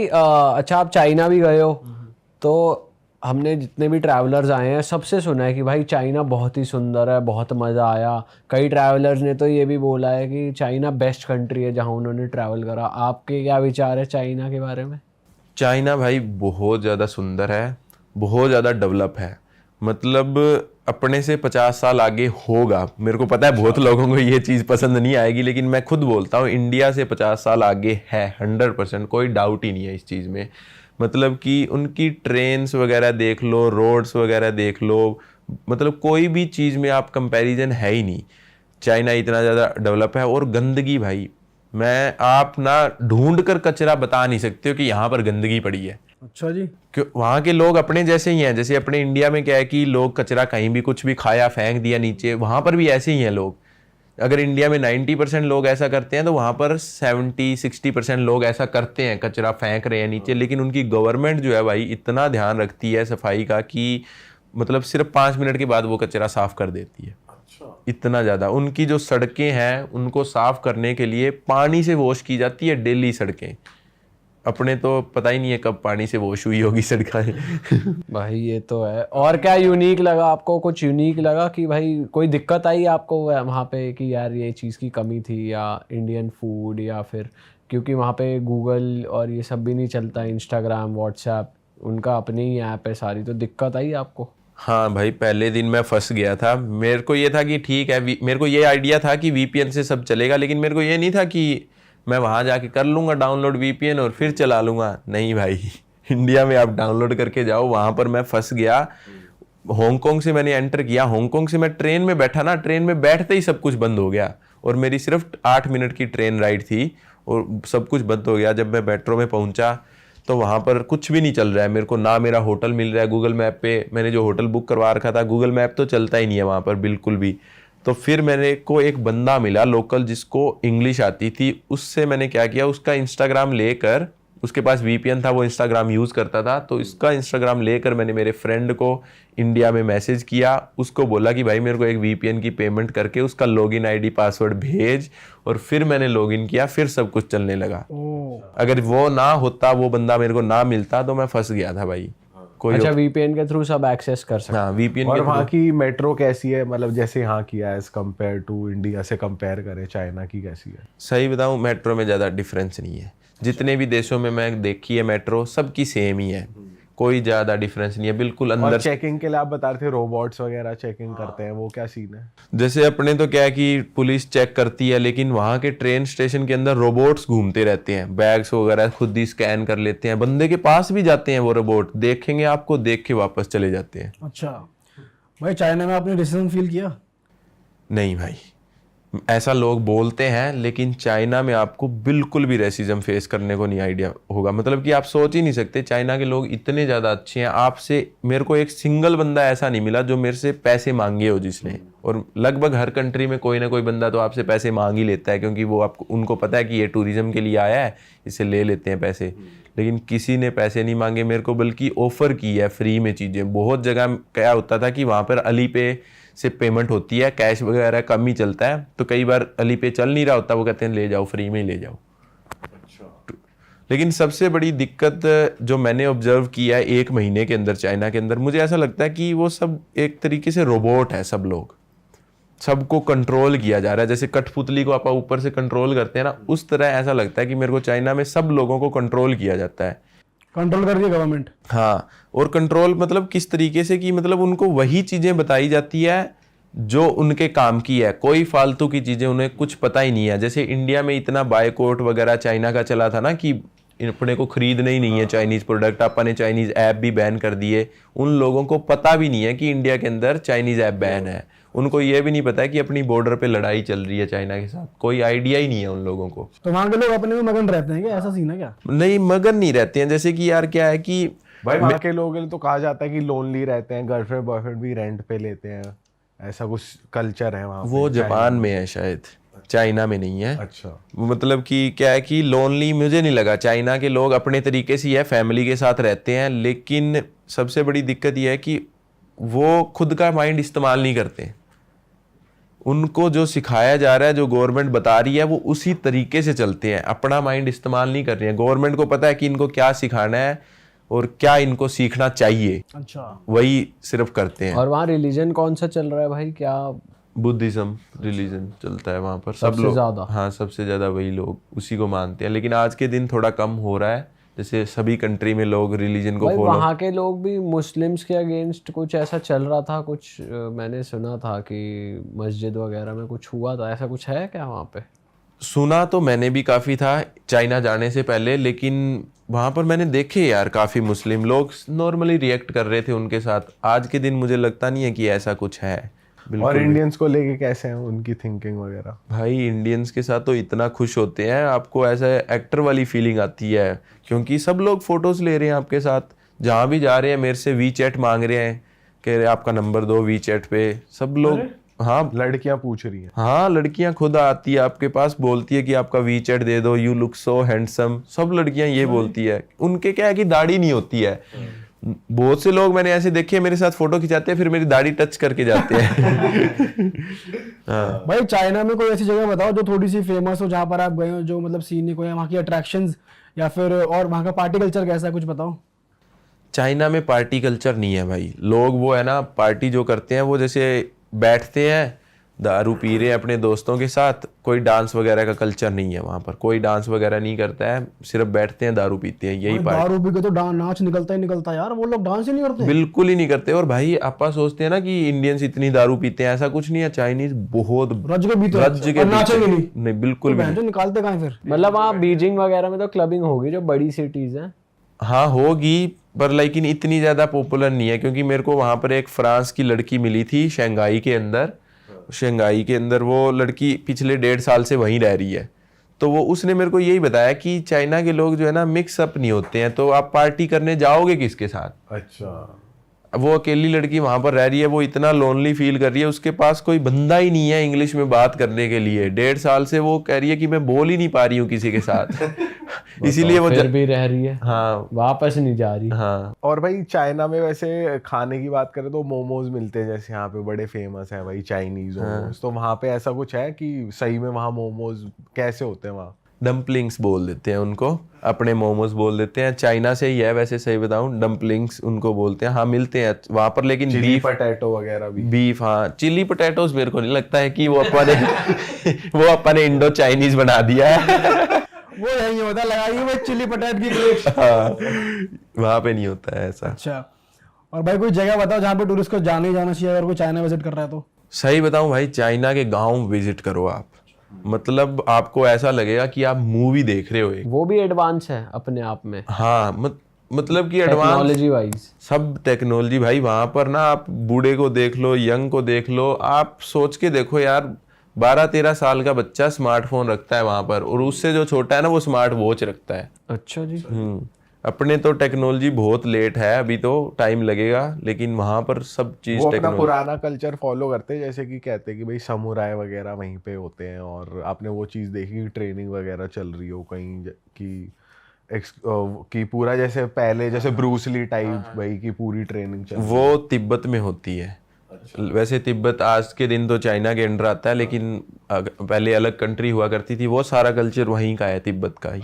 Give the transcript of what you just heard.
भाई अच्छा आप चाइना भी गए हो, तो हमने जितने भी ट्रैवलर्स आए हैं सबसे सुना है कि भाई चाइना बहुत ही सुंदर है, बहुत मज़ा आया। कई ट्रैवलर्स ने तो ये भी बोला है कि चाइना बेस्ट कंट्री है जहाँ उन्होंने ट्रैवल करा। आपके क्या विचार है चाइना के बारे में? चाइना भाई बहुत ज़्यादा सुंदर है, बहुत ज़्यादा डेवलप है। मतलब अपने से 50 साल आगे होगा। मेरे को पता है बहुत लोगों को ये चीज़ पसंद नहीं आएगी, लेकिन मैं खुद बोलता हूँ इंडिया से 50 साल आगे है, 100%, कोई डाउट ही नहीं है इस चीज़ में। मतलब कि उनकी ट्रेन्स वगैरह देख लो, रोड्स वगैरह देख लो, मतलब कोई भी चीज़ में आप कंपैरिजन है ही नहीं। चाइना इतना ज़्यादा डेवलप है। और गंदगी भाई, मैं आप ना ढूंढ कर कचरा बता नहीं सकते हो कि यहाँ पर गंदगी पड़ी है। अच्छा जी। क्यों? वहाँ के लोग अपने जैसे ही हैं। जैसे अपने इंडिया में क्या है कि लोग कचरा कहीं भी कुछ भी खाया फेंक दिया नीचे, वहाँ पर भी ऐसे ही हैं लोग। अगर इंडिया में 90% लोग ऐसा करते हैं तो वहाँ पर 70-60% लोग ऐसा करते हैं, कचरा फेंक रहे हैं नीचे। लेकिन उनकी गवर्नमेंट जो है भाई इतना ध्यान रखती है सफाई का कि मतलब सिर्फ 5 मिनट के बाद वो कचरा साफ कर देती है। इतना ज़्यादा उनकी जो सड़कें हैं उनको साफ करने के लिए पानी से वॉश की जाती है डेली सड़कें। अपने तो पता ही नहीं है कब पानी से वॉश हुई होगी सड़कें। भाई ये तो है। और क्या यूनिक लगा आपको? कुछ यूनिक लगा कि भाई कोई दिक्कत आई आपको वहाँ पे कि यार ये चीज़ की कमी थी, या इंडियन फूड, या फिर क्योंकि वहाँ पे गूगल और ये सब भी नहीं चलता, इंस्टाग्राम व्हाट्सएप, उनका अपनी ही ऐप है सारी, तो दिक्कत आई आपको? हाँ भाई, पहले दिन मैं फंस गया था। मेरे को ये था कि ठीक है, मेरे को ये आइडिया था कि वीपीएन से सब चलेगा, लेकिन मेरे को ये नहीं था कि मैं वहाँ जाके कर लूँगा डाउनलोड वीपीएन और फिर चला लूँगा। नहीं भाई, इंडिया में आप डाउनलोड करके जाओ। वहाँ पर मैं फंस गया। हांगकांग से मैंने एंटर किया। हांगकांग से मैं ट्रेन में बैठा ना, ट्रेन में बैठते ही सब कुछ बंद हो गया। और मेरी सिर्फ 8 मिनट की ट्रेन राइड थी और सब कुछ बंद हो गया। जब मैं मेट्रो में पहुंचा तो वहाँ पर कुछ भी नहीं चल रहा है मेरे को, ना मेरा होटल मिल रहा है। गूगल मैप पे मैंने जो होटल बुक करवा रखा था, गूगल मैप तो चलता ही नहीं है वहाँ पर बिल्कुल भी। तो फिर मेरे को एक बंदा मिला लोकल जिसको इंग्लिश आती थी। उससे मैंने क्या किया, उसका इंस्टाग्राम लेकर, उसके पास वीपीएन था, वो इंस्टाग्राम यूज़ करता था, तो इसका इंस्टाग्राम लेकर मैंने मेरे फ्रेंड को इंडिया में मैसेज किया। उसको बोला कि भाई मेरे को एक वीपीएन की पेमेंट करके उसका लॉगिन आईडी पासवर्ड भेज, और फिर मैंने लॉगिन किया, फिर सब कुछ चलने लगा। अगर वो ना होता, वो बंदा मेरे को ना मिलता, तो मैं फंस गया था भाई। कोई अच्छा, वीपीएन के थ्रू सब एक्सेस कर सकते? हाँ, वीपीएन और के वहाँ थ्रू। की मेट्रो कैसी है? मतलब जैसे यहाँ की है एज कम्पेयर टू इंडिया से कंपेयर करें, चाइना की कैसी है? सही बताऊं, मेट्रो में ज़्यादा डिफरेंस नहीं है। जितने भी देशों में मैं देखी है मेट्रो, सबकी सेम ही है, कोई ज़्यादा डिफरेंस नहीं है, बिल्कुल और अंदर। चेकिंग के लिए आप बता रहे थे रोबोट्स वगैरह चेकिंग करते हैं, वो क्या सीन है? जैसे अपने तो क्या है कि पुलिस चेक करती है, लेकिन वहाँ के ट्रेन स्टेशन के अंदर रोबोट्स घूमते रहते हैं, बैग्स वगैरह खुद ही स्कैन कर लेते हैं, बंदे के पास भी जाते हैं वो रोबोट, देखेंगे आपको, देख के वापस चले जाते हैं। अच्छा भाई, चाइना में आपने रेसिज्म फील किया? नहीं भाई, ऐसा लोग बोलते हैं, लेकिन चाइना में आपको बिल्कुल भी रेसिज्म फेस करने को नहीं आइडिया होगा। मतलब कि आप सोच ही नहीं सकते, चाइना के लोग इतने ज़्यादा अच्छे हैं आपसे। मेरे को एक सिंगल बंदा ऐसा नहीं मिला जो मेरे से पैसे मांगे हो जिसने। और लगभग हर कंट्री में कोई ना कोई बंदा तो आपसे पैसे मांग ही लेता है, क्योंकि वो आपको, उनको पता है कि ये टूरिज्म के लिए आया है, इससे ले लेते हैं पैसे। लेकिन किसी ने पैसे नहीं मांगे मेरे को, बल्कि ऑफर की है फ्री में चीज़ें। बहुत जगह क्या होता था कि वहाँ पर अली पे से पेमेंट होती है, कैश वगैरह कम ही चलता है, तो कई बार अली पे चल नहीं रहा होता, वो कहते हैं ले जाओ, फ्री में ही ले जाओ। लेकिन सबसे बड़ी दिक्कत जो मैंने ऑब्जर्व किया है 1 महीने के अंदर चाइना के अंदर, मुझे ऐसा लगता है कि वो सब एक तरीके से रोबोट है। सब लोग, सबको कंट्रोल किया जा रहा है। जैसे कठपुतली को आप ऊपर से कंट्रोल करते हैं ना, उस तरह ऐसा लगता है कि मेरे को चाइना में सब लोगों को कंट्रोल किया जाता है। कंट्रोल कर दिया गवर्नमेंट? हाँ, और कंट्रोल मतलब किस तरीके से कि मतलब उनको वही चीजें बताई जाती है जो उनके काम की है, कोई फालतू की चीजें उन्हें कुछ पता ही नहीं है। जैसे इंडिया में इतना बायकॉट वगैरह चाइना का चला था ना कि अपने को खरीदना ही नहीं है चाइनीज प्रोडक्ट, अपने चाइनीज ऐप भी बैन कर दिए। उन लोगों को पता भी नहीं है कि इंडिया के अंदर चाइनीज ऐप बैन है। उनको ये भी नहीं पता है कि अपनी बॉर्डर पे लड़ाई चल रही है चाइना के साथ, कोई आइडिया ही नहीं है उन लोगों को। तो वहां के लोग अपने में मगन रहते हैं क्या? ऐसा सीन है क्या? नहीं, मगन नहीं रहते हैं। जैसे कि यार क्या है कि भाई वहाँ के लोग तो कहा जाता है कि लोनली रहते हैं, गर्लफ्रेंड बॉयफ्रेंड भी रेंट पे लेते हैं, ऐसा कुछ कल्चर है वहाँ वो पे जापान में है शायद, चाइना में नहीं है। अच्छा। मतलब कि क्या है कि लोनली मुझे नहीं लगा। चाइना के लोग अपने तरीके से है, फैमिली के साथ रहते हैं, लेकिन सबसे बड़ी दिक्कत यह है कि वो खुद का माइंड इस्तेमाल नहीं करते। उनको जो सिखाया जा रहा है, जो गवर्नमेंट बता रही है, वो उसी तरीके से चलते हैं, अपना माइंड इस्तेमाल नहीं कर रहे हैं। गवर्नमेंट को पता है कि इनको क्या सिखाना है और क्या इनको सीखना चाहिए, अच्छा, वही सिर्फ करते हैं। और वहाँ रिलीजन कौन सा चल रहा है भाई, क्या? बुद्धिज्म रिलीजन चलता है वहाँ पर, सब सबसे लोग। ज्यादा? हाँ, सबसे ज्यादा वही लोग उसी को मानते हैं, लेकिन आज के दिन थोड़ा कम हो रहा है, जैसे सभी कंट्री में लोग रिलीजन को भाई फॉलो। वहाँ के लोग भी मुस्लिम्स के अगेंस्ट कुछ ऐसा चल रहा था, कुछ मैंने सुना था कि मस्जिद वगैरह में कुछ हुआ था, ऐसा कुछ है क्या वहाँ पे? सुना तो मैंने भी काफ़ी था चाइना जाने से पहले, लेकिन वहाँ पर मैंने देखे यार काफ़ी मुस्लिम लोग नॉर्मली रिएक्ट कर रहे थे उनके साथ। आज के दिन मुझे लगता नहीं है कि ऐसा कुछ है। और इंडियंस को लेके कैसे हैं उनकी थिंकिंग वगैरह? भाई इंडियंस के साथ तो इतना खुश होते हैं, आपको ऐसा एक्टर वाली फीलिंग आती है, क्योंकि सब लोग फोटोज ले रहे हैं आपके साथ, जहाँ भी जा रहे हैं मेरे से वी चैट मांग रहे हैं, कह रहे आपका नंबर दो वी चैट पे, सब लोग। हाँ, लड़कियां पूछ रही हैं? हाँ, लड़कियां खुद आती है आपके पास, बोलती है कि आपका वी चैट दे दो, यू लुक सो हैंडसम, सब लड़कियां ये बोलती है। उनके क्या है कि दाढ़ी नहीं होती है, बहुत से लोग मैंने ऐसे देखे मेरे साथ फोटो खिंचाते हैं, फिर मेरी दाढ़ी टच करके जाते हैं। हाँ। भाई चाइना में कोई ऐसी जगह बताओ जो थोड़ी सी फेमस हो, जहाँ पर आप गए हो, जो मतलब सीनिक हो, या वहाँ की अट्रैक्शंस, या फिर और वहाँ का पार्टी कल्चर कैसा है, कुछ बताओ। चाइना में पार्टी कल्चर नहीं है भाई। लोग वो है ना, पार्टी जो करते हैं वो जैसे बैठते हैं, दारू पी रहे हैं अपने दोस्तों के साथ, कोई डांस वगैरह का कल्चर नहीं है वहाँ पर, कोई डांस वगैरह नहीं करता है, सिर्फ बैठते हैं दारू पीते हैं, यही पार्टी। दारू पी के तो नाच निकलता ही निकलता यार, वो लोग डांस ही नहीं करते। बिल्कुल ही नहीं करते। और भाई आप सोचते हैं ना कि इंडियंस इतनी दारू पीते हैं, ऐसा कुछ नहीं है। चाइनीज बहुत रज के पीते हैं, रज के और नाचेंगे पीते नहीं। हैं। नहीं, बिल्कुल भी नहीं। जो निकालते कहाँ हैं फिर? मतलब वहाँ बीजिंग वगैरह में तो क्लबिंग होगी, जो बड़ी सिटीज हैं। हाँ होगी, पर लेकिन इतनी ज्यादा पॉपुलर नहीं है, क्योंकि मेरे को वहां पर एक फ्रांस की लड़की मिली थी शंघाई के अंदर। शंघाई के अंदर वो लड़की पिछले 1.5 साल से वहीं रह रही है, तो वो उसने मेरे को यही बताया कि चाइना के लोग जो है ना मिक्स अप नहीं होते हैं, तो आप पार्टी करने जाओगे किसके साथ? अच्छा। वो अकेली लड़की वहां पर रह रही है, वो इतना लोनली फील कर रही है, उसके पास कोई बंदा ही नहीं है इंग्लिश में बात करने के लिए। 1.5 साल से वो कह रही है कि मैं बोल ही नहीं पा रही हूँ किसी के साथ। इसीलिए वो फिर भी रह रही है, हाँ, वापस नहीं जा रही। हाँ। और भाई चाइना में वैसे खाने की बात करें तो मोमोज मिलते हैं, जैसे यहाँ पे बड़े फेमस हैं भाई चाइनीज मोमोज। तो वहाँ पे ऐसा कुछ है कि सही में वहाँ मोमोज कैसे होते हैं वहाँ? डम्पलिंग्स बोल देते हैं उनको, अपने मोमोज बोल देते हैं। चाइना से ही है वैसे, सही बताऊं, डम्पलिंग्स उनको बोलते हैं। हाँ मिलते हैं वहां पर, लेकिन चिली पोटैटो वगैरह भी। बीफ, हाँ। चिली पोटैटोज मेरे को नहीं लगता है कि वो अपने इंडो चाइनीज बना दिया है। वो यही होता, लगाइए वो चिली पटेट की प्लेट। हाँ, वहां पे नहीं होता है ऐसा। अच्छा, और भाई कोई जगह बताओ जहाँ पे टूरिस्ट को जाना ही जाना चाहिए अगर कोई चाइना विजिट कर रहा है तो? सही बताऊं भाई, चाइना के गांव विजिट करो आप, मतलब आपको ऐसा लगेगा कि आप मूवी देख रहे हो एक। वो भी एडवांस है अपने आप में, हाँ, मतलब कि एडवांस टेक्नोलॉजी वाइज सब टेक्नोलॉजी भाई। वहां पर ना आप बूढ़े को देख लो, यंग को देख लो, आप सोच के देखो यार, 12-13 साल का बच्चा स्मार्टफोन रखता है वहां पर, और उससे जो छोटा है ना वो स्मार्ट वॉच रखता है। अच्छा जी। अपने तो टेक्नोलॉजी बहुत लेट है, अभी तो टाइम लगेगा, लेकिन वहां पर सब चीज वो अपना टेक्नोलॉजी। पुराना कल्चर फॉलो करते हैं, जैसे कि कहते हैं कि भाई समुराय वगैरह वहीं पे होते हैं। और आपने वो चीज़ देखी कि ट्रेनिंग वगैरह चल रही हो कहीं कि पूरा जैसे पहले जैसे ब्रूस ली टाइप भाई की पूरी ट्रेनिंग चल रही है। वो तिब्बत में होती है। वैसे तिब्बत आज के दिन तो चाइना के अंडर आता है, लेकिन पहले अलग कंट्री हुआ करती थी, वो सारा कल्चर वहीं का है, तिब्बत का ही।